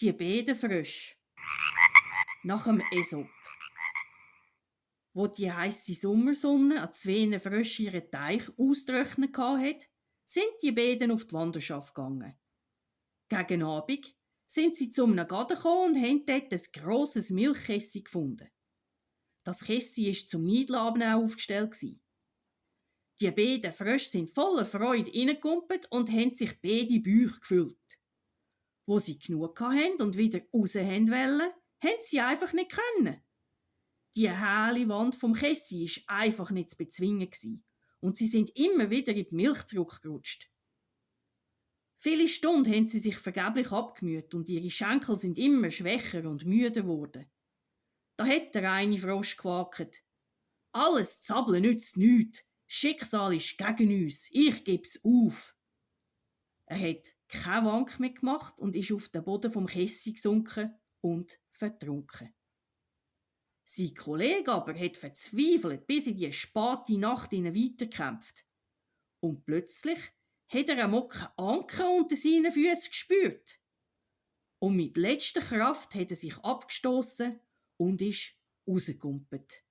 Die beiden Frösche nach dem Esop. Wo die heisse Sommersonne an 2 Fröschen ihren Teich austrocknet hat, sind die beiden auf die Wanderschaft gegangen. Gegen Abend sind sie zu einem Gaden gekommen und haben dort ein grosses Milchkessi gefunden. Das Kessi war zum Neidlabnen aufgestellt. Die beiden Frösche sind voller Freude reingekumpelt und haben sich beide Bäuche gefüllt. Wo sie genug hatten und wieder raus wollten, haben sie einfach nicht können. Die helle Wand vom Kessi war einfach nicht zu bezwingen und sie sind immer wieder in die Milch zurückgerutscht. Viele Stunden haben sie sich vergeblich abgemüht und ihre Schenkel sind immer schwächer und müder geworden. Da hat der eine Frosch gewagt: «Alles Zappeln nützt nichts. Schicksal ist gegen uns. Ich geb's auf.» Er hat keinen Wank mehr gemacht und ist auf den Boden vom Kessi gesunken und vertrunken. Sein Kollege aber hat verzweifelt bis in die späte Nacht weitergekämpft. Und plötzlich hat er einen Mocken Anker unter seinen Füßen gespürt. Und mit letzter Kraft hat er sich abgestoßen und ist rausgekumpelt.